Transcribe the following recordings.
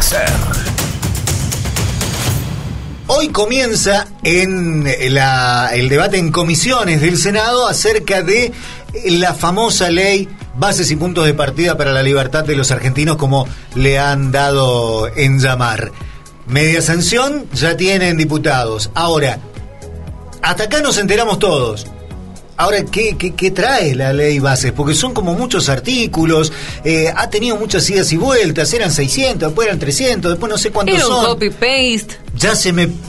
Amanecer. Hoy comienza el debate en comisiones del Senado acerca de la famosa ley Bases y Puntos de Partida para la Libertad de los Argentinos, como le han dado en llamar. Media sanción ya tienen diputados. Ahora, hasta acá nos enteramos todos. Ahora, ¿qué trae la ley Bases? Porque son como muchos artículos, ha tenido muchas idas y vueltas, eran 600, después eran 300, después no sé cuántos son. Era un copy-paste.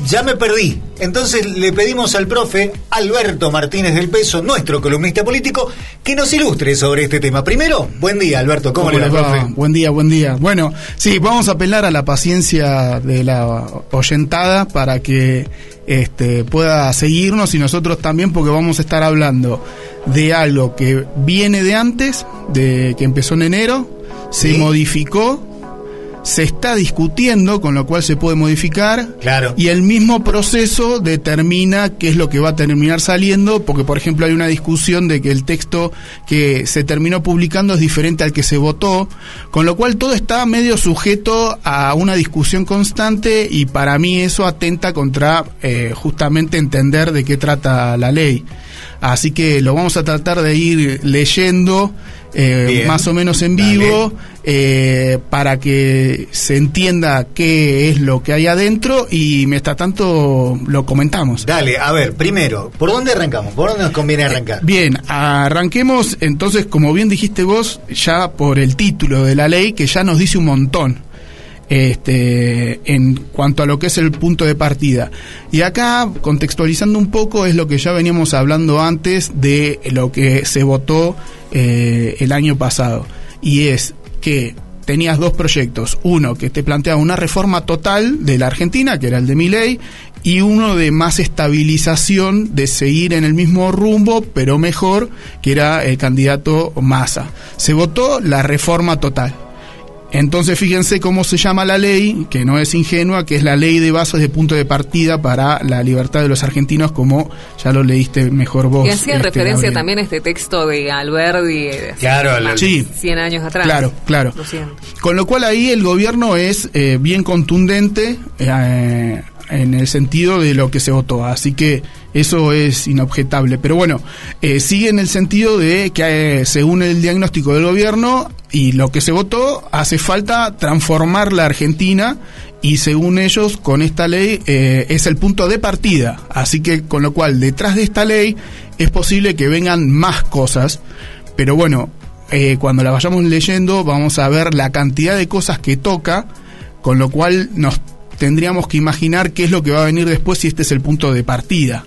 Ya me perdí. Entonces le pedimos al profe Alberto Martínez del Peso, nuestro columnista político, que nos ilustre sobre este tema. Primero, buen día, Alberto, ¿cómo le va, profe? Buen día. Bueno, sí, vamos a apelar a la paciencia de la oyentada para que pueda seguirnos, y nosotros también, porque vamos a estar hablando de algo que viene de antes, de que empezó en enero, se modificó, se está discutiendo, con lo cual se puede modificar, claro, y el mismo proceso determina qué es lo que va a terminar saliendo, porque por ejemplo hay una discusión de que el texto que se terminó publicando es diferente al que se votó, con lo cual todo está medio sujeto a una discusión constante, y para mí eso atenta contra justamente entender de qué trata la ley. Así que lo vamos a tratar de ir leyendo más o menos en vivo, para que se entienda qué es lo que hay adentro, y mientras tanto lo comentamos. Dale, a ver, primero, ¿por dónde arrancamos? ¿Por dónde nos conviene arrancar? Bien, arranquemos entonces, como bien dijiste vos, ya por el título de la ley, que ya nos dice un montón en cuanto a lo que es el punto de partida. Y acá, contextualizando un poco, es lo que ya veníamos hablando antes de lo que se votó el año pasado, y es que tenías dos proyectos: uno que te planteaba una reforma total de la Argentina, que era el de Milei, y uno de más estabilización, de seguir en el mismo rumbo pero mejor, que era el candidato Massa. Se votó la reforma total. Entonces fíjense cómo se llama la ley, que no es ingenua, que es la ley de bases de punto de partida para la libertad de los argentinos, como ya lo leíste mejor vos. Y hacía referencia Gabriel. También a este texto de Alberdi, claro, sí, 100 años atrás. Claro. 200. Con lo cual ahí el gobierno es bien contundente en el sentido de lo que se votó, así que eso es inobjetable. Pero bueno, sigue en el sentido de que según el diagnóstico del gobierno y lo que se votó, hace falta transformar la Argentina, y según ellos, con esta ley es el punto de partida. Así que con lo cual, detrás de esta ley es posible que vengan más cosas, pero bueno, cuando la vayamos leyendo vamos a ver la cantidad de cosas que toca, con lo cual nos tendríamos que imaginar qué es lo que va a venir después, si este es el punto de partida,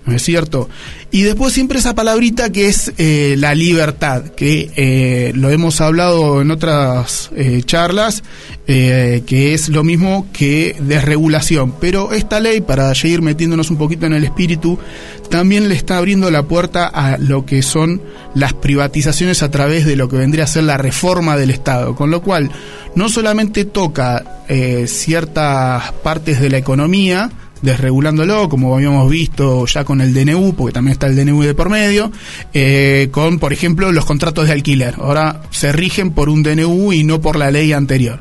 ¿no es cierto? Y después siempre esa palabrita que es la libertad, que lo hemos hablado en otras charlas, que es lo mismo que desregulación, pero esta ley, para seguir metiéndonos un poquito en el espíritu, también le está abriendo la puerta a lo que son las privatizaciones a través de lo que vendría a ser la reforma del Estado, con lo cual no solamente toca ciertas partes de la economía, desregulándolo, como habíamos visto ya con el DNU, porque también está el DNU de por medio, con, por ejemplo, los contratos de alquiler. Ahora se rigen por un DNU y no por la ley anterior.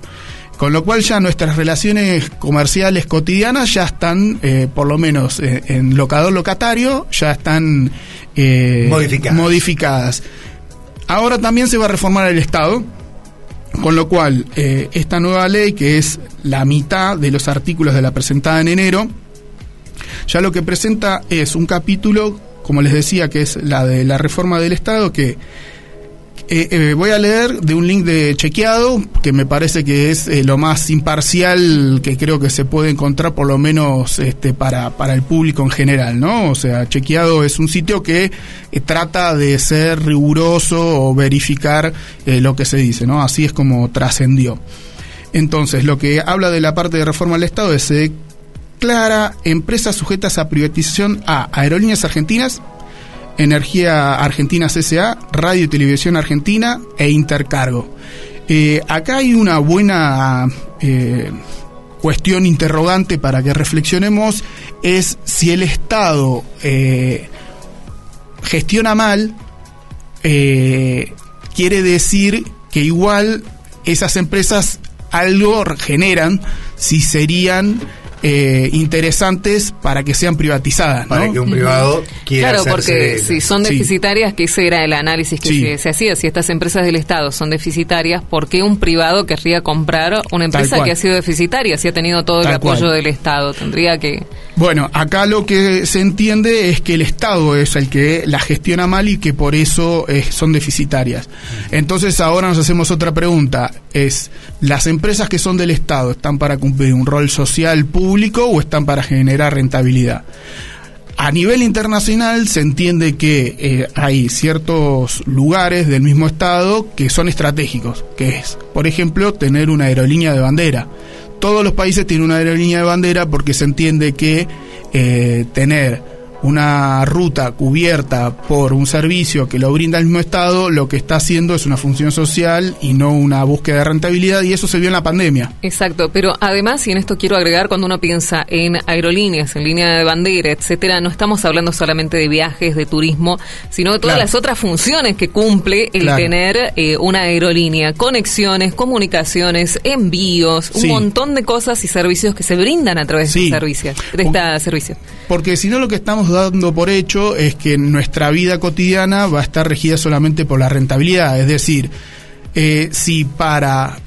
Con lo cual ya nuestras relaciones comerciales cotidianas ya están, por lo menos en locador-locatario, ya están modificadas. Ahora también se va a reformar el Estado, con lo cual esta nueva ley, que es la mitad de los artículos de la presentada en enero, ya lo que presenta es un capítulo, como les decía, que es la de la reforma del Estado, que voy a leer de un link de Chequeado, que me parece que es lo más imparcial que creo que se puede encontrar, por lo menos para el público en general, ¿no? O sea, Chequeado es un sitio que trata de ser riguroso o verificar lo que se dice, ¿no? Así es como trascendió. Entonces, lo que habla de la parte de reforma del Estado es: se declara empresas sujetas a privatización a Aerolíneas Argentinas, Energía Argentina S.A., Radio y Televisión Argentina e Intercargo. Acá hay una buena cuestión interrogante para que reflexionemos, es si el Estado gestiona mal, quiere decir que igual esas empresas algo generan si serían interesantes para que sean privatizadas, ¿no? Para que un privado quiera Claro, hacerse porque de- si son deficitarias, que ese era el análisis que Sí. se hacía, si estas empresas del Estado son deficitarias, ¿por qué un privado querría comprar una empresa cual. que ha sido deficitaria, si ha tenido todo el Tal apoyo cual. del Estado? Tendría que... Bueno, acá lo que se entiende es que el Estado es el que la gestiona mal y que por eso son deficitarias. Entonces ahora nos hacemos otra pregunta, es, ¿las empresas que son del Estado están para cumplir un rol social público o están para generar rentabilidad? A nivel internacional se entiende que hay ciertos lugares del mismo Estado que son estratégicos, que es, por ejemplo, tener una aerolínea de bandera. Todos los países tienen una aerolínea de bandera porque se entiende que tener una ruta cubierta por un servicio que lo brinda el mismo Estado, lo que está haciendo es una función social y no una búsqueda de rentabilidad, y eso se vio en la pandemia. Exacto, pero además, y en esto quiero agregar, cuando uno piensa en aerolíneas, en línea de bandera, etcétera, no estamos hablando solamente de viajes, de turismo, sino de todas Claro. las otras funciones que cumple el Claro. tener una aerolínea, conexiones, comunicaciones, envíos, un Sí. montón de cosas y servicios que se brindan a través Sí. de esta servicio. Porque si no, lo que estamos dando por hecho es que nuestra vida cotidiana va a estar regida solamente por la rentabilidad. Es decir, si para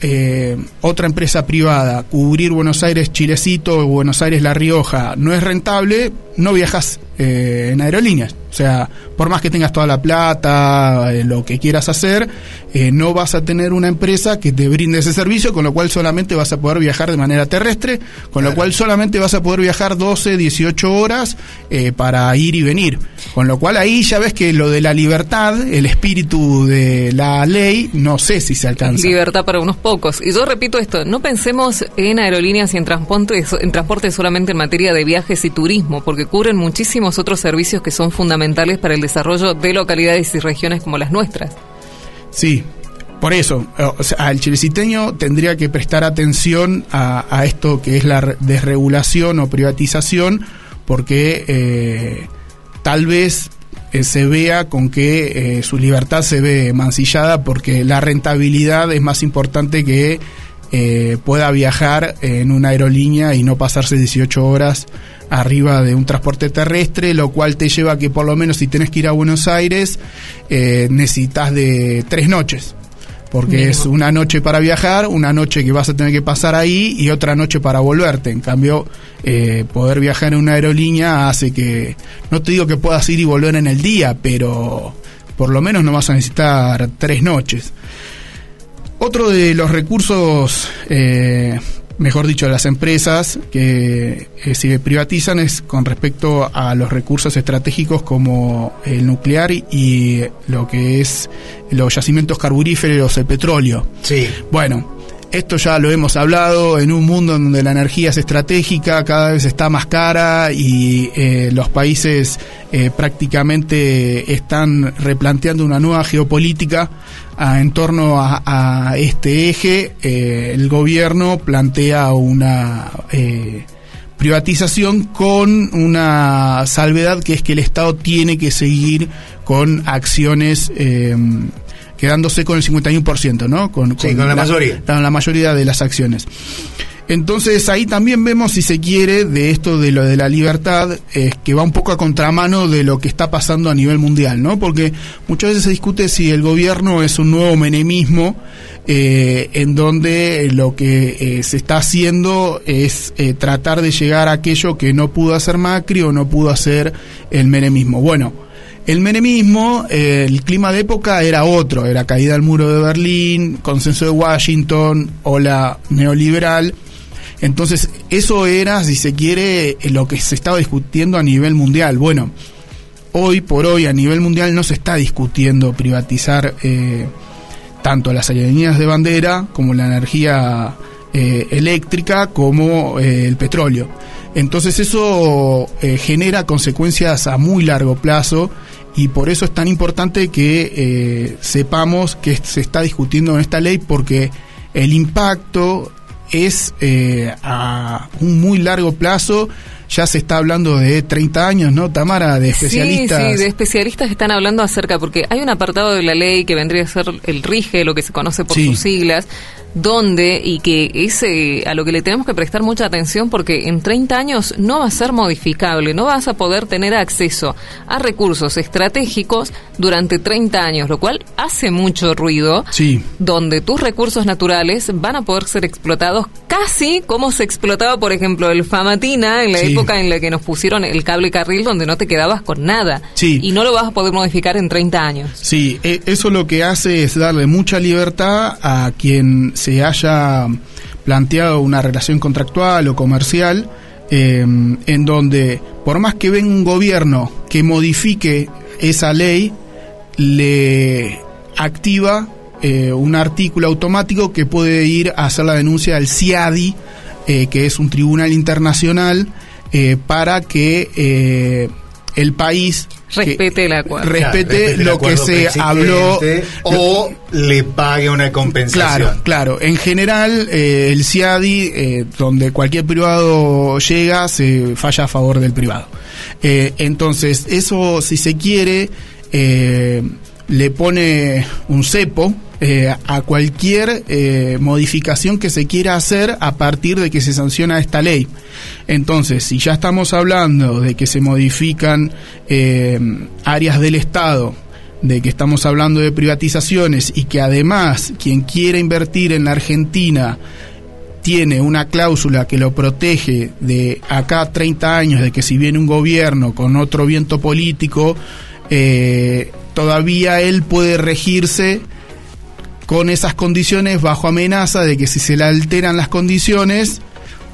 otra empresa privada cubrir Buenos Aires Chilecito o Buenos Aires La Rioja no es rentable, no viajas en aerolíneas. O sea, por más que tengas toda la plata, lo que quieras hacer, no vas a tener una empresa que te brinde ese servicio, con lo cual solamente vas a poder viajar de manera terrestre, con lo cual solamente vas a poder viajar 12, 18 horas para ir y venir. Con lo cual ahí ya ves que lo de la libertad, el espíritu de la ley, no sé si se alcanza. Libertad para unos pocos. Y yo repito esto, no pensemos en aerolíneas y en transporte solamente en materia de viajes y turismo, porque cubren muchísimos otros servicios que son fundamentales para el desarrollo de localidades y regiones como las nuestras. Sí, por eso, o sea, el chileciteño tendría que prestar atención a esto que es la desregulación o privatización, porque tal vez se vea con que su libertad se ve mancillada, porque la rentabilidad es más importante que pueda viajar en una aerolínea y no pasarse 18 horas arriba de un transporte terrestre, lo cual te lleva a que por lo menos si tenés que ir a Buenos Aires necesitas de 3 noches, porque es una noche para viajar, una noche que vas a tener que pasar ahí y otra noche para volverte. En cambio, poder viajar en una aerolínea hace que, no te digo que puedas ir y volver en el día, pero por lo menos no vas a necesitar 3 noches. Otro de los recursos, mejor dicho, de las empresas que se privatizan es con respecto a los recursos estratégicos como el nuclear y lo que es los yacimientos carburíferos, el petróleo. Sí. Bueno, esto ya lo hemos hablado, en un mundo donde la energía es estratégica, cada vez está más cara y los países prácticamente están replanteando una nueva geopolítica en torno a este eje. El gobierno plantea una privatización con una salvedad, que es que el Estado tiene que seguir con acciones quedándose con el 51%, ¿no? Con la mayoría. La mayoría de las acciones. Entonces ahí también vemos, si se quiere, de esto de lo de la libertad, que va un poco a contramano de lo que está pasando a nivel mundial, ¿no? Porque muchas veces se discute si el gobierno es un nuevo menemismo, en donde lo que se está haciendo es tratar de llegar a aquello que no pudo hacer Macri o no pudo hacer el menemismo. Bueno, el menemismo, el clima de época era otro, era caída del muro de Berlín, consenso de Washington, ola neoliberal. Entonces eso era, si se quiere, lo que se estaba discutiendo a nivel mundial. Bueno, hoy por hoy a nivel mundial no se está discutiendo privatizar tanto las aerolíneas de bandera como la energía eléctrica como el petróleo. Entonces eso genera consecuencias a muy largo plazo, y por eso es tan importante que sepamos que se está discutiendo en esta ley, porque el impacto es a un muy largo plazo, ya se está hablando de 30 años, ¿no, Tamara? De especialistas. Sí, de especialistas que están hablando acerca, porque hay un apartado de la ley que vendría a ser el RIGE, lo que se conoce por sus siglas, donde, y que es a lo que le tenemos que prestar mucha atención, porque en 30 años no va a ser modificable, no vas a poder tener acceso a recursos estratégicos durante 30 años, lo cual hace mucho ruido, donde tus recursos naturales van a poder ser explotados casi como se explotaba, por ejemplo, el Famatina en la época en la que nos pusieron el cable carril, donde no te quedabas con nada, y no lo vas a poder modificar en 30 años. Sí, eso lo que hace es darle mucha libertad a quien se haya planteado una relación contractual o comercial, en donde por más que venga un gobierno que modifique esa ley, le activa un artículo automático que puede ir a hacer la denuncia al CIADI, que es un tribunal internacional, para que el país respete el acuerdo. Respete lo que se habló. O le pague una compensación. Claro. En general, el CIADI, donde cualquier privado llega, se falla a favor del privado. Entonces, eso, si se quiere, le pone un cepo a cualquier modificación que se quiera hacer a partir de que se sanciona esta ley. Entonces, si ya estamos hablando de que se modifican áreas del Estado, de que estamos hablando de privatizaciones y que además quien quiera invertir en la Argentina tiene una cláusula que lo protege de acá a 30 años, de que si viene un gobierno con otro viento político, todavía él puede regirse con esas condiciones bajo amenaza de que si se le alteran las condiciones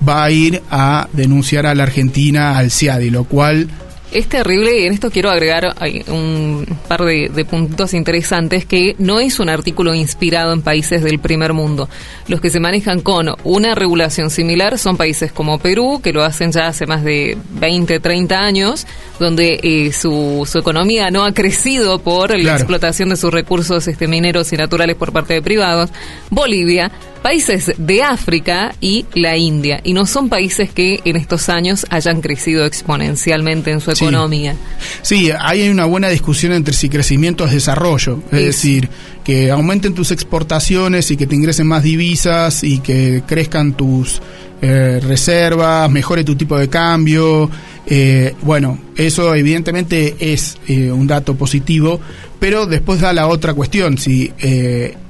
va a ir a denunciar a la Argentina al CIADI, lo cual es terrible. Y en esto quiero agregar un par de puntos interesantes, que no es un artículo inspirado en países del primer mundo. Los que se manejan con una regulación similar son países como Perú, que lo hacen ya hace más de 20, 30 años, donde su economía no ha crecido por la explotación de sus recursos mineros y naturales por parte de privados. Bolivia, países de África y la India, y no son países que en estos años hayan crecido exponencialmente en su economía. Sí, hay una buena discusión entre si crecimiento es desarrollo, es decir, que aumenten tus exportaciones y que te ingresen más divisas y que crezcan tus reservas, mejore tu tipo de cambio. Bueno, eso evidentemente es un dato positivo, pero después da la otra cuestión, si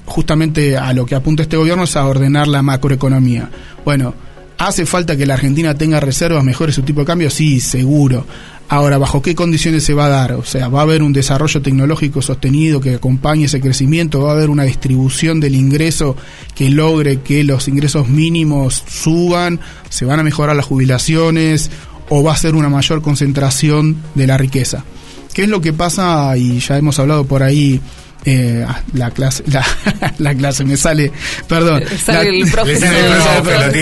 justamente a lo que apunta este gobierno es a ordenar la macroeconomía. Bueno, ¿hace falta que la Argentina tenga reservas, mejore su tipo de cambio? Sí, seguro. Ahora, ¿bajo qué condiciones se va a dar? O sea, ¿va a haber un desarrollo tecnológico sostenido que acompañe ese crecimiento? ¿Va a haber una distribución del ingreso que logre que los ingresos mínimos suban? ¿Se van a mejorar las jubilaciones? ¿O va a ser una mayor concentración de la riqueza? ¿Qué es lo que pasa? Y ya hemos hablado por ahí, la clase me sale, perdón, sale el profesor de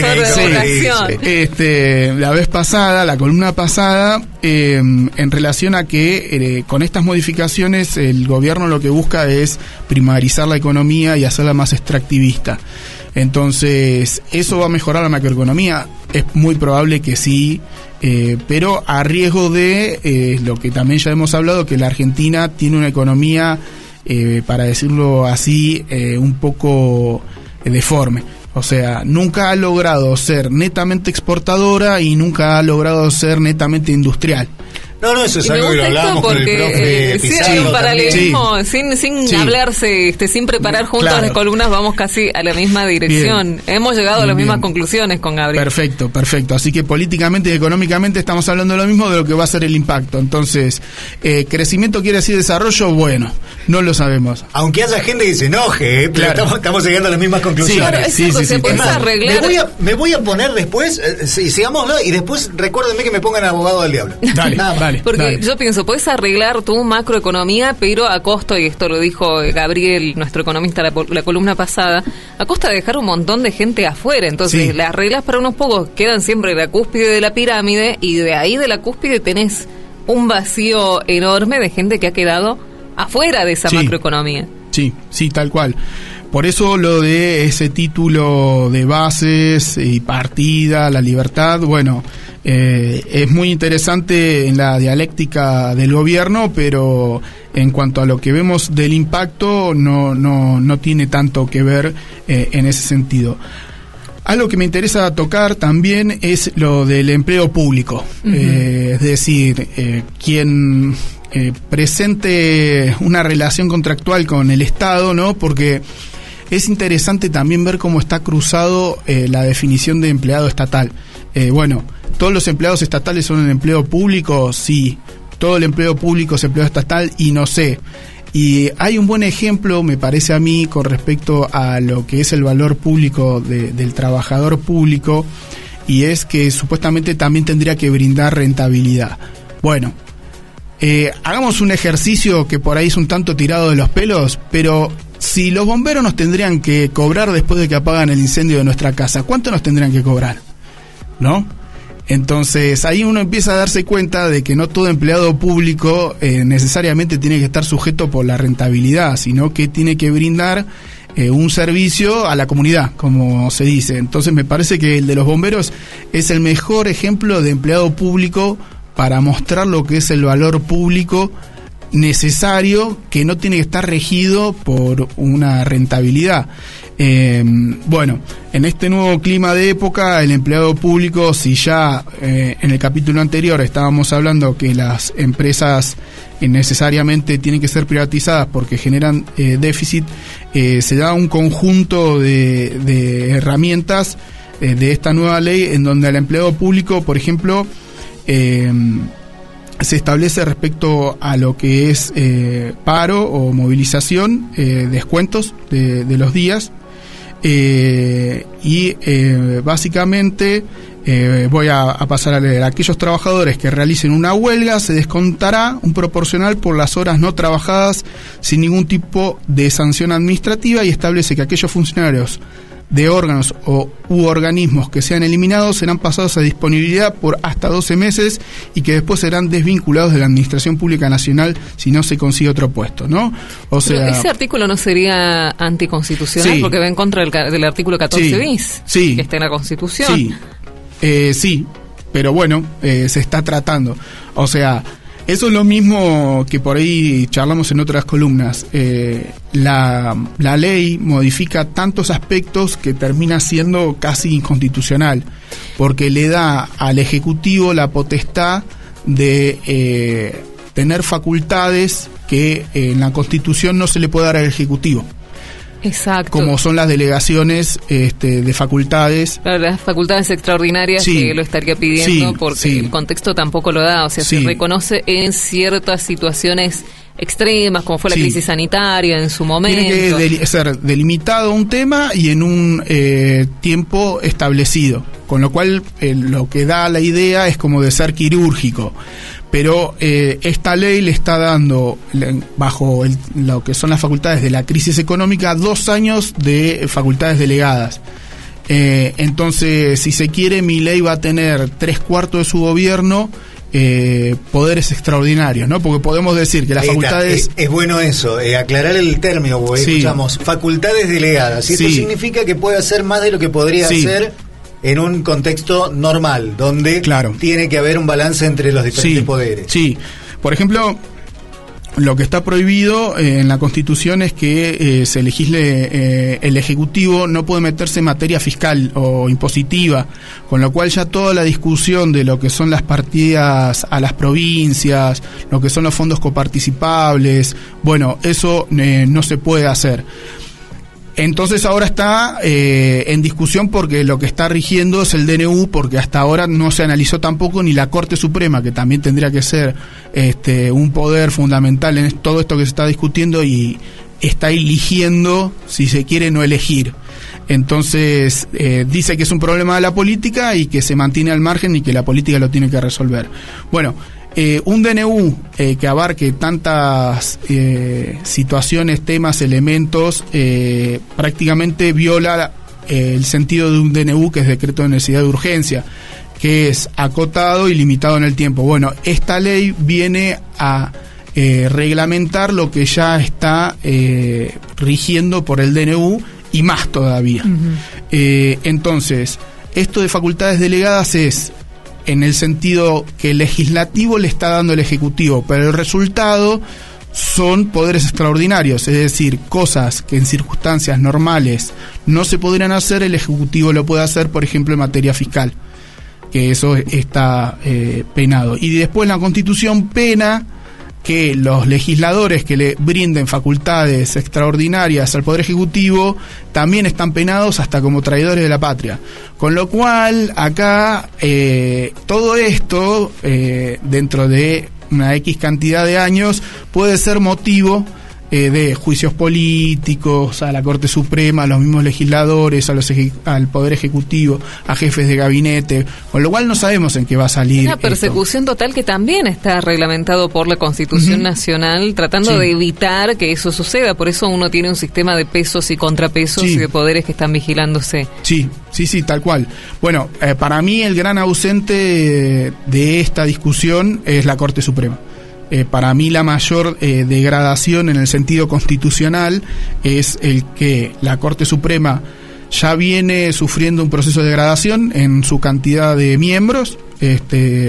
educación. La vez pasada, la columna pasada, en relación a que con estas modificaciones el gobierno lo que busca es primarizar la economía y hacerla más extractivista. Entonces, ¿eso va a mejorar la macroeconomía? Es muy probable que sí, pero a riesgo de lo que también ya hemos hablado, que la Argentina tiene una economía, para decirlo así, un poco deforme. O sea, nunca ha logrado ser netamente exportadora y nunca ha logrado ser netamente industrial. No, eso es algo que lo hablábamos con el profe Pizarro. Sí, un paralelismo, sin hablarse, sin preparar juntos las columnas, vamos casi a la misma dirección. Hemos llegado a las mismas conclusiones con Gabriel. Perfecto. Así que políticamente y económicamente estamos hablando de lo mismo, de lo que va a ser el impacto. Entonces, ¿crecimiento quiere decir desarrollo? Bueno, no lo sabemos. Aunque haya gente que se enoje, pero estamos llegando a las mismas conclusiones. Sí, se puede arreglar. Me voy a poner después, sigámoslo, y después recuérdenme que me pongan abogado del diablo. Dale. Porque yo pienso, puedes arreglar tu macroeconomía, pero a costo, y esto lo dijo Gabriel, nuestro economista, la columna pasada, a costa de dejar un montón de gente afuera. Entonces, las reglas para unos pocos quedan siempre en la cúspide de la pirámide, y de ahí de la cúspide tenés un vacío enorme de gente que ha quedado afuera de esa macroeconomía. Sí, tal cual. Por eso lo de ese título de bases y partida, la libertad, bueno, Es muy interesante en la dialéctica del gobierno, pero en cuanto a lo que vemos del impacto, no tiene tanto que ver en ese sentido. Algo que me interesa tocar también es lo del empleo público. Es decir, quien presente una relación contractual con el Estado, ¿no? Porque es interesante también ver cómo está cruzado la definición de empleado estatal. Bueno, ¿todos los empleados estatales son en empleo público? Sí. ¿Todo el empleo público es empleo estatal? Y no sé. Y hay un buen ejemplo, me parece a mí, con respecto a lo que es el valor público del trabajador público, y es que supuestamente también tendría que brindar rentabilidad. Bueno, hagamos un ejercicio que por ahí es un tanto tirado de los pelos, pero si los bomberos nos tendrían que cobrar después de que apagan el incendio de nuestra casa, ¿cuánto nos tendrían que cobrar? ¿No? Entonces ahí uno empieza a darse cuenta de que no todo empleado público necesariamente tiene que estar sujeto por la rentabilidad, sino que tiene que brindar un servicio a la comunidad, como se dice. Entonces me parece que el de los bomberos es el mejor ejemplo de empleado público para mostrar lo que es el valor público necesario, que no tiene que estar regido por una rentabilidad. Bueno, en este nuevo clima de época, el empleado público, si ya en el capítulo anterior estábamos hablando que las empresas necesariamente tienen que ser privatizadas porque generan déficit, se da un conjunto de herramientas de esta nueva ley en donde al empleado público, por ejemplo, se establece respecto a lo que es paro o movilización, descuentos de los días, y básicamente voy a pasar a leer: aquellos trabajadores que realicen una huelga se descontará un proporcional por las horas no trabajadas sin ningún tipo de sanción administrativa, y establece que aquellos funcionarios de órganos u organismos que sean eliminados serán pasados a disponibilidad por hasta 12 meses y que después serán desvinculados de la Administración Pública Nacional si no se consigue otro puesto, ¿no? O sea, pero ese artículo no sería anticonstitucional, sí, porque va en contra del artículo 14 bis, sí, que está en la Constitución. Sí, sí, pero bueno, se está tratando. O sea, eso es lo mismo que por ahí charlamos en otras columnas. La ley modifica tantos aspectos que termina siendo casi inconstitucional, porque le da al Ejecutivo la potestad de tener facultades que en la Constitución no se le puede dar al Ejecutivo. Exacto. Como son las delegaciones de facultades. Claro, las facultades extraordinarias, sí, que lo estaría pidiendo, sí, porque sí, el contexto tampoco lo da. O sea, sí, se reconoce en ciertas situaciones extremas, como fue la, sí, crisis sanitaria en su momento. Tiene que ser delimitado un tema y en un tiempo establecido. Con lo cual, lo que da la idea es como de ser quirúrgico. Pero esta ley le está dando, bajo lo que son las facultades de la crisis económica, 2 años de facultades delegadas. Entonces, si se quiere, mi ley va a tener 3/4 de su gobierno poderes extraordinarios, ¿no? Porque podemos decir que las facultades... Es bueno eso, aclarar el término, porque sí, escuchamos facultades delegadas, y sí, esto significa que puede hacer más de lo que podría hacer en un contexto normal, donde, claro, tiene que haber un balance entre los diferentes, sí, poderes. Sí, por ejemplo, lo que está prohibido en la Constitución es que se legisle, el Ejecutivo no puede meterse en materia fiscal o impositiva, con lo cual ya toda la discusión de lo que son las partidas a las provincias, lo que son los fondos coparticipables, bueno, eso no se puede hacer. Entonces ahora está en discusión porque lo que está rigiendo es el DNU, porque hasta ahora no se analizó tampoco ni la Corte Suprema, que también tendría que ser un poder fundamental en todo esto que se está discutiendo, y está eligiendo, si se quiere, no elegir. Entonces dice que es un problema de la política y que se mantiene al margen y que la política lo tiene que resolver. Bueno, un DNU que abarque tantas situaciones, temas, elementos, prácticamente viola el sentido de un DNU, que es decreto de necesidad de urgencia, que es acotado y limitado en el tiempo. Bueno, esta ley viene a reglamentar lo que ya está rigiendo por el DNU, y más todavía. Uh-huh. Entonces, esto de facultades delegadas es en el sentido que el legislativo le está dando al ejecutivo, pero el resultado son poderes extraordinarios, es decir, cosas que en circunstancias normales no se podrían hacer, el ejecutivo lo puede hacer, por ejemplo, en materia fiscal, que eso está penado. Y después la Constitución pena que los legisladores que le brinden facultades extraordinarias al Poder Ejecutivo también están penados hasta como traidores de la patria. Con lo cual, acá, todo esto, dentro de una X cantidad de años, puede ser motivo de juicios políticos a la Corte Suprema, a los mismos legisladores, al Poder Ejecutivo, a jefes de gabinete, con lo cual no sabemos en qué va a salir. Una persecución total que también está reglamentado por la Constitución Nacional, tratando de evitar que eso suceda. Por eso uno tiene un sistema de pesos y contrapesos y de poderes que están vigilándose. Sí, tal cual. Bueno, para mí el gran ausente de esta discusión es la Corte Suprema. Para mí la mayor degradación en el sentido constitucional es el que la Corte Suprema ya viene sufriendo un proceso de degradación en su cantidad de miembros.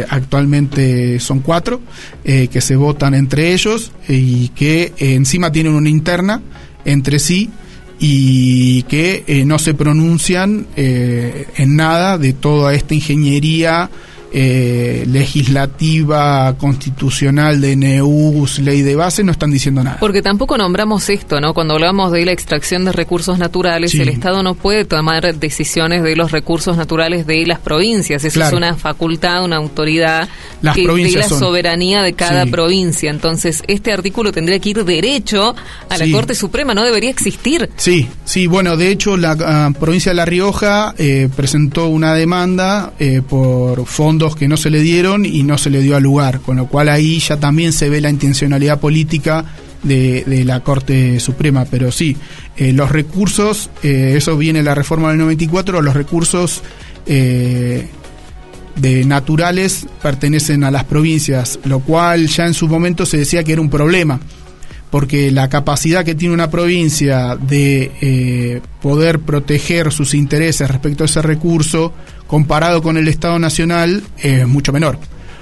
Actualmente son 4 que se votan entre ellos y que encima tienen una interna entre sí y que no se pronuncian en nada de toda esta ingeniería legislativa, constitucional, DNUs, ley de base, no están diciendo nada. Porque tampoco nombramos esto, ¿no? Cuando hablamos de la extracción de recursos naturales, el Estado no puede tomar decisiones de los recursos naturales de las provincias. Eso es una facultad, una autoridad de la soberanía de cada provincia. Entonces, este artículo tendría que ir derecho a la Corte Suprema, no debería existir. Sí, bueno, de hecho, la provincia de La Rioja presentó una demanda por fondos que no se le dieron y no se le dio al lugar, con lo cual ahí ya también se ve la intencionalidad política de la Corte Suprema. Pero los recursos, eso viene la reforma del 94, los recursos naturales pertenecen a las provincias, lo cual ya en su momento se decía que era un problema, porque la capacidad que tiene una provincia de poder proteger sus intereses respecto a ese recurso, comparado con el Estado Nacional, es mucho menor.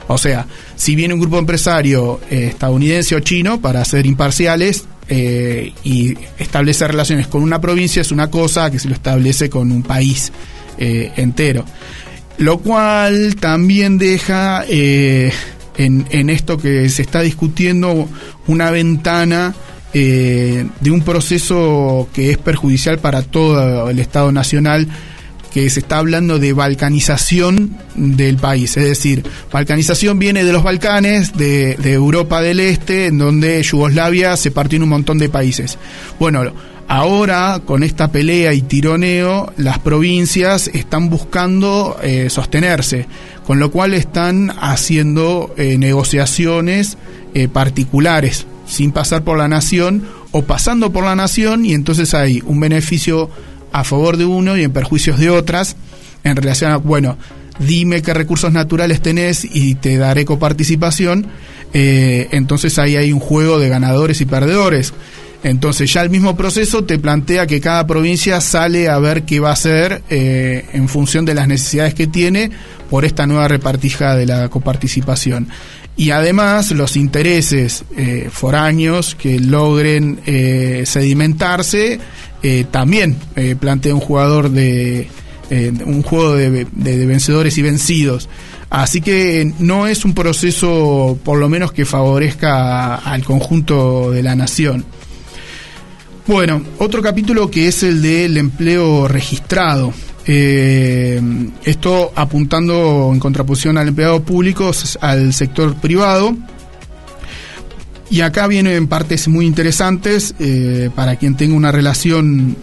O sea, si viene un grupo empresario estadounidense o chino, para ser imparciales, y establece relaciones con una provincia, es una cosa que se lo establece con un país entero. Lo cual también deja en esto que se está discutiendo una ventana de un proceso que es perjudicial para todo el Estado Nacional, que se está hablando de balcanización del país. Es decir, balcanización viene de los Balcanes, de Europa del Este, en donde Yugoslavia se partió en un montón de países. Bueno, ahora, con esta pelea y tironeo, las provincias están buscando sostenerse, con lo cual están haciendo negociaciones particulares, sin pasar por la nación, o pasando por la nación, y entonces hay un beneficio a favor de uno y en perjuicios de otras, en relación a, bueno, dime qué recursos naturales tenés y te daré coparticipación. Entonces ahí hay un juego de ganadores y perdedores. Entonces ya el mismo proceso te plantea que cada provincia sale a ver qué va a hacer en función de las necesidades que tiene por esta nueva repartija de la coparticipación. Y además los intereses foráneos que logren sedimentarse también plantea un jugador un juego de vencedores y vencidos. Así que no es un proceso, por lo menos, que favorezca al conjunto de la nación. Bueno, otro capítulo que es el del empleo registrado. Esto apuntando en contraposición al empleado público, al sector privado. Y acá vienen partes muy interesantes para quien tenga una relación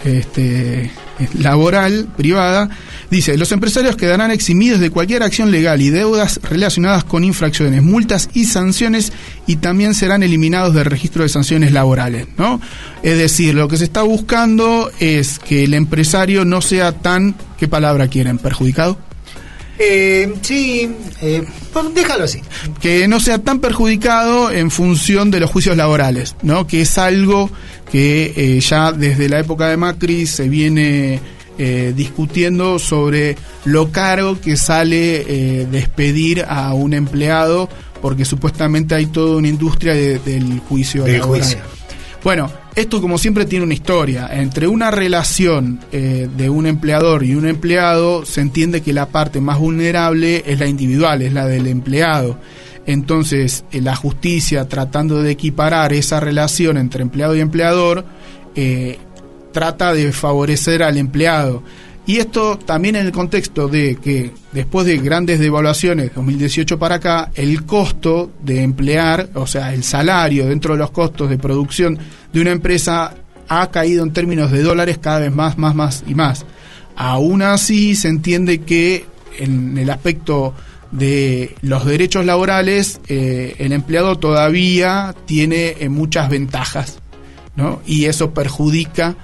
laboral, privada. Dice, los empresarios quedarán eximidos de cualquier acción legal y deudas relacionadas con infracciones, multas y sanciones, y también serán eliminados del registro de sanciones laborales, ¿no? Es decir, lo que se está buscando es que el empresario no sea tan, ¿qué palabra quieren? ¿Perjudicado? Déjalo así. Que no sea tan perjudicado en función de los juicios laborales, ¿no? Que es algo que ya desde la época de Macri se viene discutiendo sobre lo caro que sale despedir a un empleado, porque supuestamente hay toda una industria del juicio laboral. Bueno, esto como siempre tiene una historia. Entre una relación de un empleador y un empleado, se entiende que la parte más vulnerable es la individual, es la del empleado. Entonces, la justicia, tratando de equiparar esa relación entre empleado y empleador, trata de favorecer al empleado. Y esto también en el contexto de que después de grandes devaluaciones, 2018 para acá, el costo de emplear, o sea, el salario dentro de los costos de producción de una empresa ha caído en términos de dólares cada vez más y más. Aún así, se entiende que en el aspecto de los derechos laborales, el empleado todavía tiene muchas ventajas, ¿no? Y eso perjudica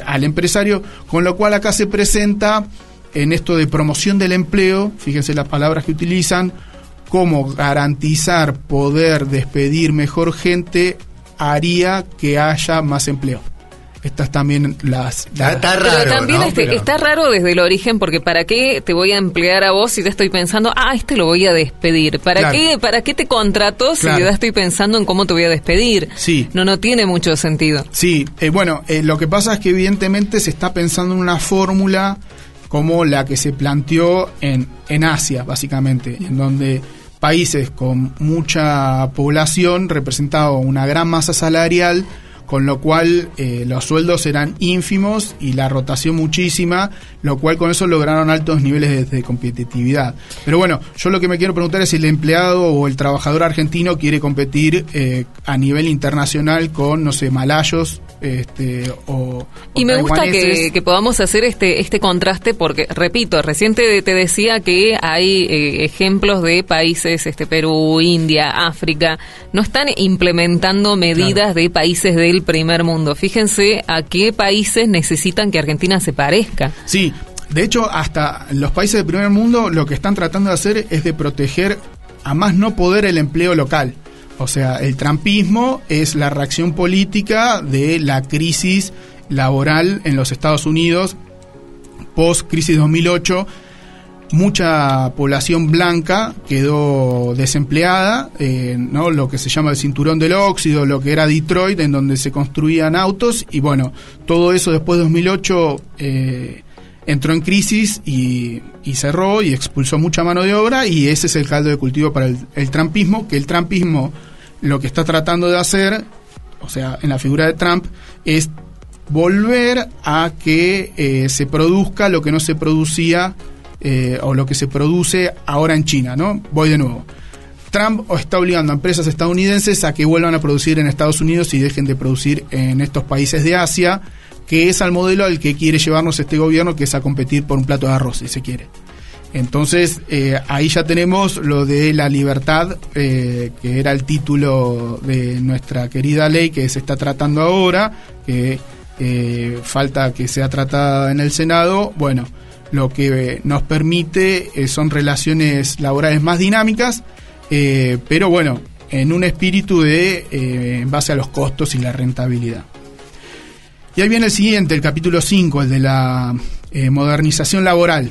al empresario, con lo cual acá se presenta en esto de promoción del empleo, fíjense las palabras que utilizan, cómo garantizar poder despedir mejor gente haría que haya más empleo. Estas también está raro, pero también ¿no? Está raro desde el origen, porque ¿para qué te voy a emplear a vos si te estoy pensando, lo voy a despedir? ¿Para qué te contrato si ya estoy pensando en cómo te voy a despedir? Sí. No tiene mucho sentido. Sí, lo que pasa es que evidentemente se está pensando en una fórmula como la que se planteó en Asia, básicamente, en donde países con mucha población representaban una gran masa salarial, con lo cual los sueldos eran ínfimos y la rotación muchísima, lo cual con eso lograron altos niveles de competitividad. Pero bueno, yo lo que me quiero preguntar es si el empleado o el trabajador argentino quiere competir a nivel internacional con, no sé, malayos o y me gusta que podamos hacer este contraste, porque, repito, recién te decía que hay ejemplos de países, Perú, India, África, no están implementando medidas de países del primer mundo. Fíjense a qué países necesitan que Argentina se parezca. Sí, de hecho, hasta los países del primer mundo lo que están tratando de hacer es de proteger a más no poder el empleo local. O sea, el trumpismo es la reacción política de la crisis laboral en los Estados Unidos post-crisis 2008. Mucha población blanca quedó desempleada, ¿no? Lo que se llama el cinturón del óxido, lo que era Detroit, en donde se construían autos, y bueno, todo eso después de 2008 entró en crisis y cerró y expulsó mucha mano de obra, y ese es el caldo de cultivo para el trumpismo, que el trumpismo lo que está tratando de hacer, o sea, en la figura de Trump, es volver a que se produzca lo que no se producía o lo que se produce ahora en China, ¿no? Voy de nuevo. Trump está obligando a empresas estadounidenses a que vuelvan a producir en Estados Unidos y dejen de producir en estos países de Asia, que es al modelo al que quiere llevarnos este gobierno, que es a competir por un plato de arroz, si se quiere. Entonces, ahí ya tenemos lo de la libertad, que era el título de nuestra querida ley que se está tratando ahora, que falta que sea tratada en el Senado. Bueno, lo que nos permite son relaciones laborales más dinámicas, pero bueno, en un espíritu de en base a los costos y la rentabilidad. Y ahí viene el siguiente, el capítulo 5, el de la modernización laboral,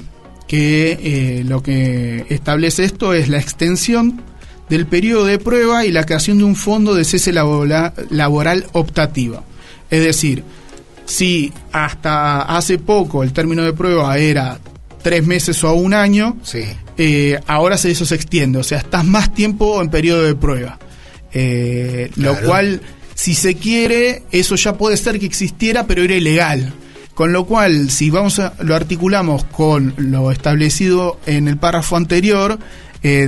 que lo que establece esto es la extensión del periodo de prueba y la creación de un fondo de cese laboral optativo. Es decir, si hasta hace poco el término de prueba era 3 meses o 1 año, sí. Ahora eso se extiende, o sea, estás más tiempo en periodo de prueba. Claro. Lo cual, si se quiere, eso ya puede ser que existiera, pero era ilegal. Con lo cual, si lo articulamos con lo establecido en el párrafo anterior,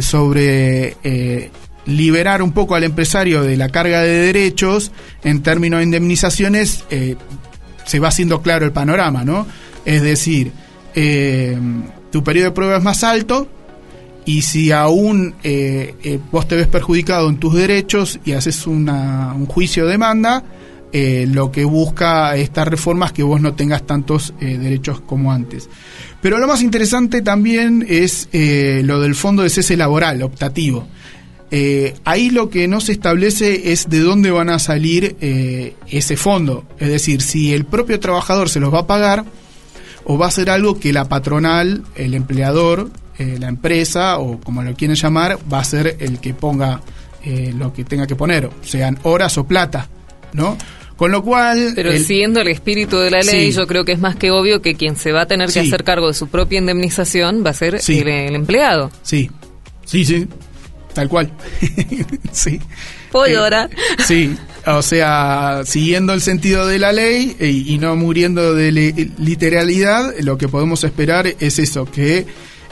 sobre liberar un poco al empresario de la carga de derechos en términos de indemnizaciones, se va haciendo claro el panorama, ¿no? Es decir, tu periodo de prueba es más alto, y si aún vos te ves perjudicado en tus derechos y haces un juicio de demanda, lo que busca estas reformas es que vos no tengas tantos derechos como antes. Pero lo más interesante también es lo del fondo de cese laboral optativo. Ahí lo que no se establece es de dónde van a salir ese fondo. Es decir, si el propio trabajador se los va a pagar, o va a ser algo que la patronal, el empleador, la empresa, o como lo quieren llamar, va a ser el que ponga lo que tenga que poner, sean horas o plata, ¿no? Con lo cual... Pero siguiendo el espíritu de la ley, yo creo que es más que obvio que quien se va a tener que hacer cargo de su propia indemnización va a ser el empleado. Sí, tal cual. Sí. ¿Puedo llorar? Sí, o sea, siguiendo el sentido de la ley y no muriendo de literalidad, lo que podemos esperar es eso, que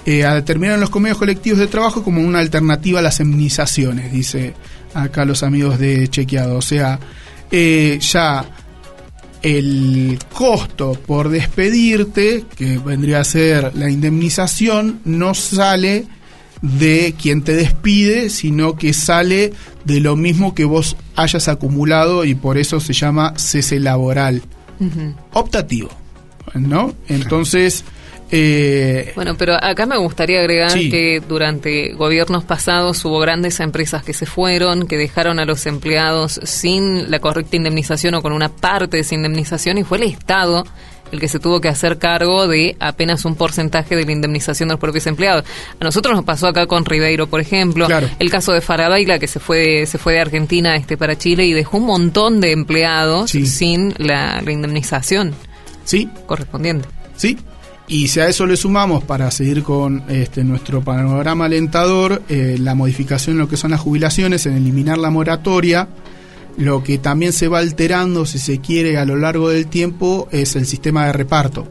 determinan los convenios colectivos de trabajo como una alternativa a las indemnizaciones, dice acá los amigos de Chequeado. O sea, ya el costo por despedirte, que vendría a ser la indemnización, no sale de quien te despide, sino que sale de lo mismo que vos hayas acumulado, y por eso se llama cese laboral optativo, ¿no? Entonces... bueno, pero acá me gustaría agregar que durante gobiernos pasados hubo grandes empresas que se fueron, que dejaron a los empleados sin la correcta indemnización o con una parte de esa indemnización, y fue el Estado el que se tuvo que hacer cargo de apenas un porcentaje de la indemnización de los propios empleados. A nosotros nos pasó acá con Ribeiro, por ejemplo, el caso de Farabaila, que se fue de Argentina para Chile y dejó un montón de empleados sin la indemnización correspondiente. Sí. Y si a eso le sumamos, para seguir con nuestro panorama alentador, la modificación en lo que son las jubilaciones, en eliminar la moratoria, lo que también se va alterando, si se quiere, a lo largo del tiempo, es el sistema de reparto.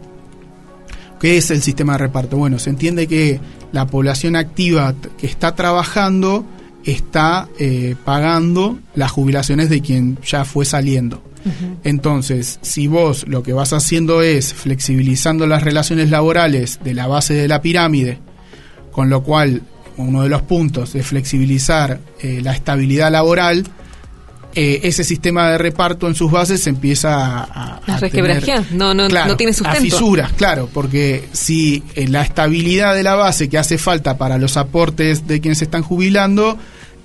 ¿Qué es el sistema de reparto? Bueno, se entiende que la población activa que está trabajando está pagando las jubilaciones de quien ya fue saliendo. Entonces, si vos lo que vas haciendo es flexibilizando las relaciones laborales de la base de la pirámide, con lo cual uno de los puntos es flexibilizar la estabilidad laboral, ese sistema de reparto en sus bases empieza a resquebrajear, no tiene sustento. A fisuras, claro, porque si la estabilidad de la base que hace falta para los aportes de quienes se están jubilando,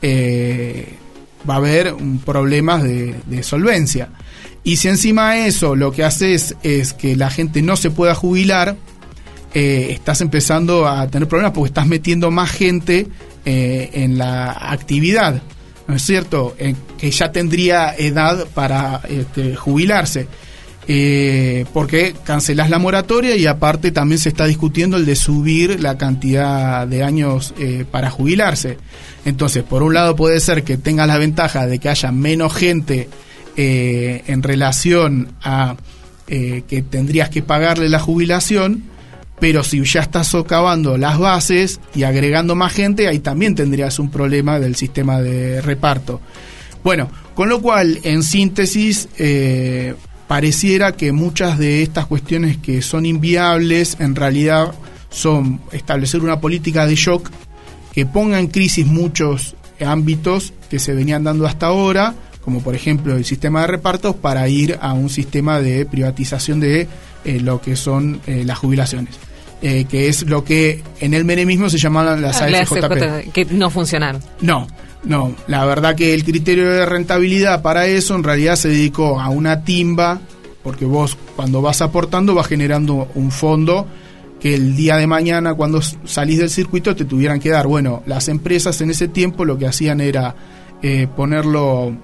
va a haber problemas de solvencia. Y si encima de eso lo que haces es que la gente no se pueda jubilar, estás empezando a tener problemas porque estás metiendo más gente en la actividad, ¿no es cierto? Que ya tendría edad para jubilarse. Porque cancelás la moratoria y aparte también se está discutiendo el de subir la cantidad de años para jubilarse. Entonces, por un lado puede ser que tengas la ventaja de que haya menos gente en relación a que tendrías que pagarle la jubilación, pero si ya estás socavando las bases y agregando más gente, ahí también tendrías un problema del sistema de reparto. Bueno, con lo cual, en síntesis, pareciera que muchas de estas cuestiones que son inviables en realidad son establecer una política de shock que ponga en crisis muchos ámbitos que se venían dando hasta ahora, como por ejemplo el sistema de repartos, para ir a un sistema de privatización de lo que son las jubilaciones, que es lo que en el menemismo se llamaban las AFJP. Que no funcionaron. No, la verdad que el criterio de rentabilidad para eso en realidad se dedicó a una timba, porque vos cuando vas aportando vas generando un fondo que el día de mañana cuando salís del circuito te tuvieran que dar. Bueno, las empresas en ese tiempo lo que hacían era ponerlo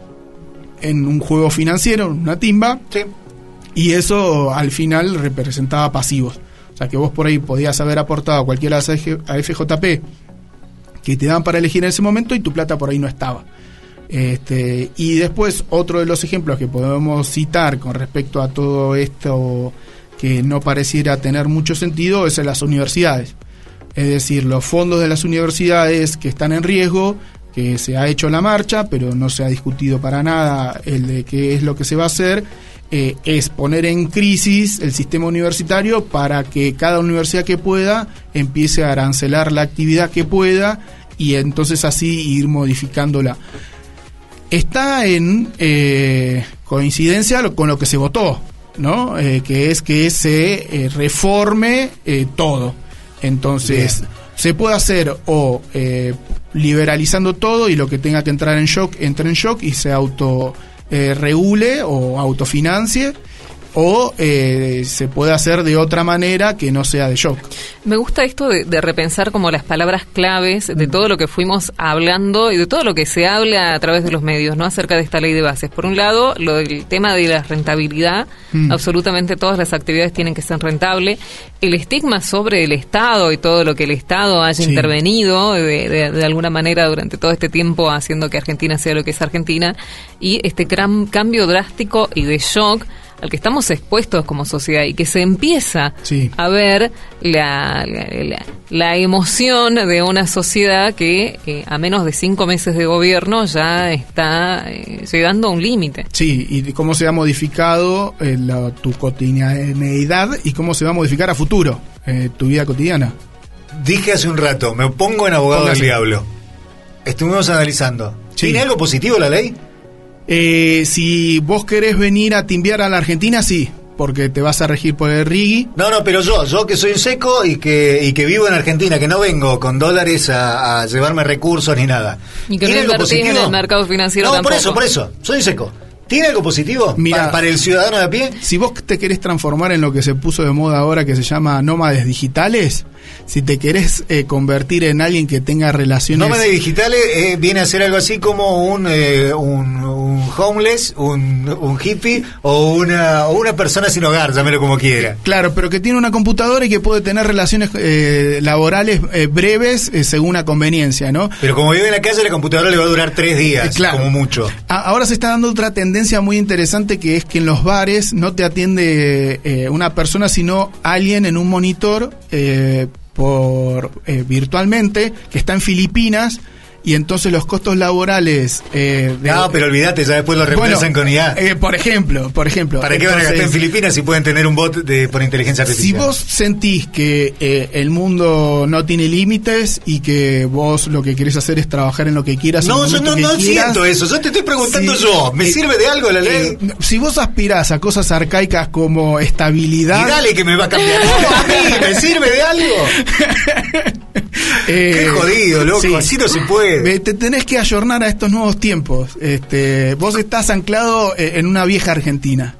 en un juego financiero, una timba, y eso al final representaba pasivos. O sea que vos por ahí podías haber aportado a cualquiera de las AFJP que te dan para elegir en ese momento y tu plata por ahí no estaba. Y después otro de los ejemplos que podemos citar con respecto a todo esto que no pareciera tener mucho sentido es en las universidades. Es decir, los fondos de las universidades que están en riesgo, que se ha hecho la marcha, pero no se ha discutido para nada el de qué es lo que se va a hacer, es poner en crisis el sistema universitario para que cada universidad que pueda empiece a arancelar la actividad que pueda y entonces así ir modificándola. Está en coincidencia con lo que se votó, ¿no? Que es que se reforme todo. Entonces, se puede hacer o liberalizando todo y lo que tenga que entrar en shock, entre en shock y se regule o autofinancie, o se puede hacer de otra manera que no sea de shock. Me gusta esto de repensar como las palabras claves de todo lo que fuimos hablando y de todo lo que se habla a través de los medios, ¿no? Acerca de esta ley de bases. Por un lado, lo del tema de la rentabilidad, absolutamente todas las actividades tienen que ser rentables. El estigma sobre el Estado y todo lo que el Estado haya intervenido de alguna manera durante todo este tiempo haciendo que Argentina sea lo que es Argentina, y este gran cambio drástico y de shock al que estamos expuestos como sociedad, y que se empieza a ver la emoción de una sociedad que a menos de 5 meses de gobierno ya está llegando a un límite. Sí, y cómo se ha modificado tu cotidianeidad y cómo se va a modificar a futuro tu vida cotidiana. Dije hace un rato, me pongo en abogado del diablo. Estuvimos analizando. ¿Tiene algo positivo la ley? Si vos querés venir a timbiar a la Argentina, sí, porque te vas a regir por el RIGI. No, pero yo que soy un seco y que vivo en Argentina, que no vengo con dólares a llevarme recursos ni nada. Y que no invertís en el mercado financiero tampoco. Por eso, soy seco. ¿Tiene algo positivo para el ciudadano de a pie? Si vos te querés transformar en lo que se puso de moda ahora, que se ama nómades digitales, si te querés convertir en alguien que tenga relaciones... Nómades digitales viene a ser algo así como un homeless, un hippie o una persona sin hogar, llámelo como quiera. Claro, pero que tiene una computadora y que puede tener relaciones laborales breves según a conveniencia, ¿no? Pero como vive en la calle, la computadora le va a durar 3 días, como mucho. Ahora se está dando otra tendencia muy interesante, que es que en los bares no te atiende una persona, sino alguien en un monitor virtualmente, que está en Filipinas, y entonces los costos laborales... no, pero olvídate, ya después lo reemplazan con IA. Por ejemplo. ¿Para qué van a gastar en Filipinas si pueden tener un bot por inteligencia artificial? Si vos sentís que el mundo no tiene límites y que vos lo que querés hacer es trabajar en lo que quieras... No, yo no siento eso, yo te estoy preguntando ¿me sirve de algo la ley? Si vos aspirás a cosas arcaicas como estabilidad... Y dale que me va a cambiar. ¿A mí me sirve de algo? Qué jodido, loco, sí. Así no se puede. Te tenés que ayornar a estos nuevos tiempos. Vos estás anclado en una vieja Argentina,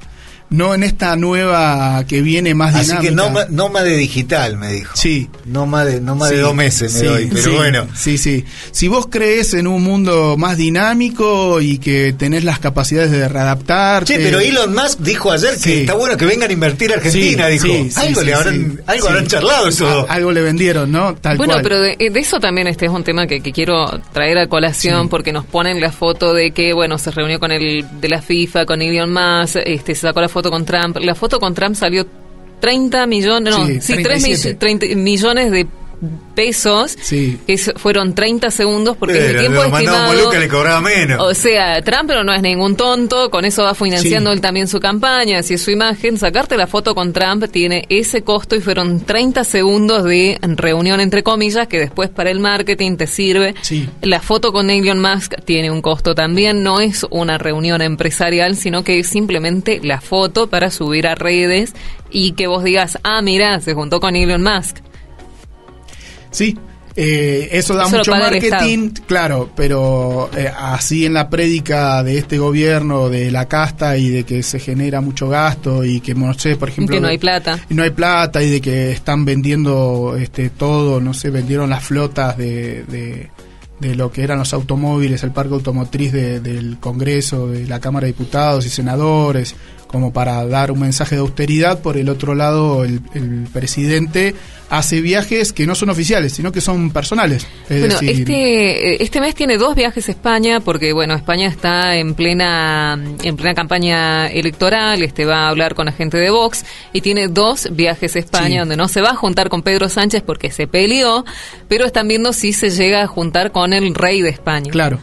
no en esta nueva que viene más dinámica. Así que nómade digital, me dijo. Sí. Nómade de 2 meses me doy, pero bueno. Sí. Si vos crees en un mundo más dinámico y que tenés las capacidades de readaptarte... Che, pero Elon Musk dijo ayer que está bueno que vengan a invertir a Argentina, dijo. Algo habrán charlado eso. Algo le vendieron, ¿no? Tal cual. Bueno, pero de eso también es un tema que quiero traer a colación, porque nos ponen la foto de que, se reunió con el de la FIFA, con Elon Musk, se sacó la foto con Trump. La foto con Trump salió 30 millones, 30 millones de pesos, que fueron 30 segundos, porque el tiempo estimado... Moluca le cobraba menos. O sea, Trump no es ningún tonto, con eso va financiando él también su campaña, así es su imagen. Sacarte la foto con Trump tiene ese costo y fueron 30 segundos de reunión, entre comillas, que después para el marketing te sirve. La foto con Elon Musk tiene un costo también, no es una reunión empresarial, sino que es simplemente la foto para subir a redes y que vos digas, mirá, se juntó con Elon Musk. Sí, eso da mucho marketing, claro, pero así en la prédica de este gobierno, de la casta y de que se genera mucho gasto y que, no sé, por ejemplo... Que no hay plata. Y no hay plata y de que están vendiendo todo, no sé, vendieron las flotas de lo que eran los automóviles, el parque automotriz del Congreso, de la Cámara de Diputados y Senadores, como para dar un mensaje de austeridad. Por el otro lado, el presidente hace viajes que no son oficiales, sino que son personales. Bueno, este mes tiene 2 viajes a España, porque España está en plena campaña electoral, va a hablar con la gente de Vox, y tiene 2 viajes a España, donde no se va a juntar con Pedro Sánchez porque se peleó, pero están viendo si se llega a juntar con el rey de España. Claro.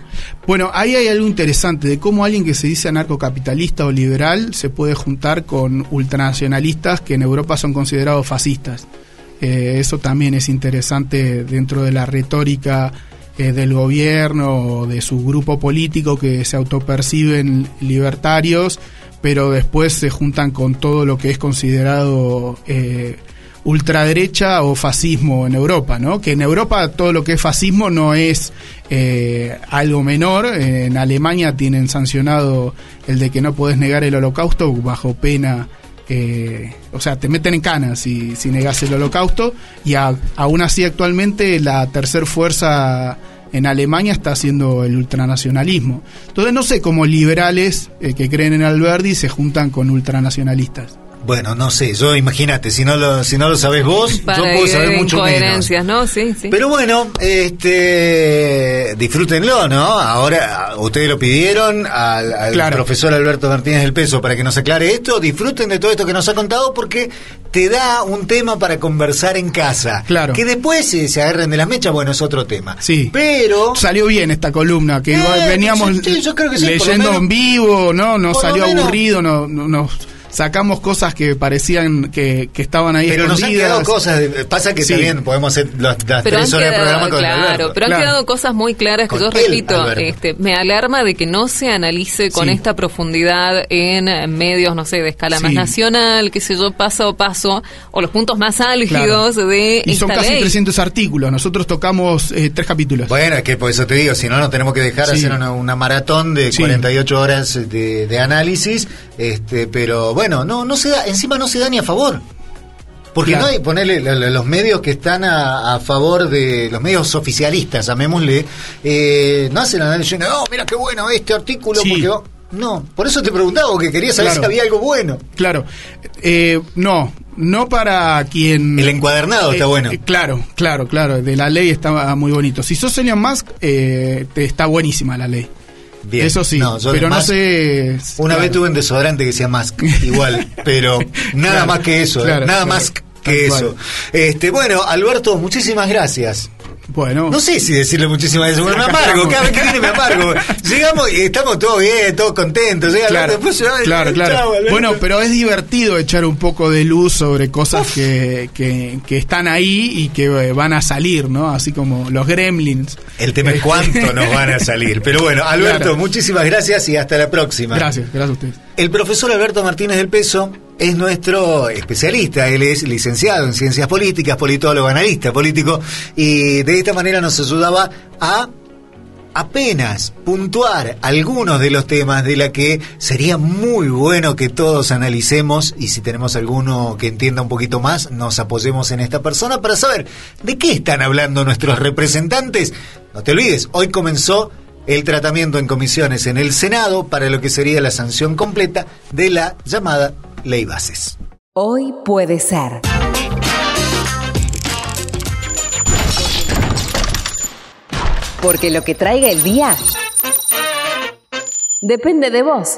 Bueno, ahí hay algo interesante de cómo alguien que se dice anarcocapitalista o liberal se puede juntar con ultranacionalistas que en Europa son considerados fascistas. Eso también es interesante dentro de la retórica del gobierno o de su grupo político, que se autoperciben libertarios, pero después se juntan con todo lo que es considerado ultraderecha o fascismo en Europa, ¿no? Que en Europa todo lo que es fascismo no es algo menor. En Alemania tienen sancionado el de que no podés negar el Holocausto bajo pena o sea, te meten en cana si negás el Holocausto, y aún así actualmente la tercer fuerza en Alemania está haciendo el ultranacionalismo. Entonces no sé cómo liberales que creen en Alberdi se juntan con ultranacionalistas. Bueno, no sé, yo imagínate, si no lo sabés vos, yo puedo saber mucho menos. ¿No? Sí. Pero bueno, disfrútenlo, ¿no? Ahora, ustedes lo pidieron al profesor Alberto Martínez del Peso para que nos aclare esto. Disfruten de todo esto que nos ha contado, porque te da un tema para conversar en casa. Claro. Que después se agarren de las mechas, bueno, es otro tema. Sí. Pero salió bien esta columna, que veníamos yo creo que sí, leyendo en vivo, no salió aburrido, nos sacamos cosas que parecían que estaban ahí pero escondidas. Nos han quedado cosas, pasa que también podemos hacer las 3 horas de programa con Alberto. Pero han quedado cosas muy claras que yo repito, me alarma de que no se analice con esta profundidad en medios, no sé, de escala más nacional, qué sé yo, paso a paso, o los puntos más álgidos de y son esta casi ley. 300 artículos, nosotros tocamos 3 capítulos. Bueno, es que por eso te digo, si no, nos tenemos que dejar hacer una maratón de 48 horas de análisis, pero bueno, no se da, encima no se da ni a favor. Porque no hay, ponerle los medios que están a favor de los medios oficialistas, llamémosle, no hacen análisis, mira qué bueno este artículo, porque no, por eso te preguntaba, porque quería saber si había algo bueno. Claro, no para quien... El encuadernado está bueno. Claro, de la ley está muy bonito. Si sos Elon Musk, está buenísima la ley. Bien. Eso sí, pero no sé... Una vez tuve un desodorante que decía Musk, igual, pero nada más que eso, nada más que eso. Bueno, Alberto, muchísimas gracias. Bueno. No sé si decirle muchísimas gracias, me amargo, cada vez que viene me amargo. Llegamos y estamos todos bien, todos contentos. Después claro. Bueno, pero es divertido echar un poco de luz sobre cosas que están ahí y que van a salir, ¿no? Así como los gremlins. El tema es cuánto nos van a salir. Pero bueno, Alberto, muchísimas gracias y hasta la próxima. Gracias a ustedes. El profesor Alberto Martínez del Peso es nuestro especialista, él es licenciado en Ciencias Políticas, politólogo, analista político, y de esta manera nos ayudaba a apenas puntuar algunos de los temas de la que sería muy bueno que todos analicemos, y si tenemos alguno que entienda un poquito más, nos apoyemos en esta persona para saber de qué están hablando nuestros representantes. No te olvides, hoy comenzó el tratamiento en comisiones en el Senado para lo que sería la sanción completa de la llamada Ley Bases. Hoy puede ser. Porque lo que traiga el día depende de vos.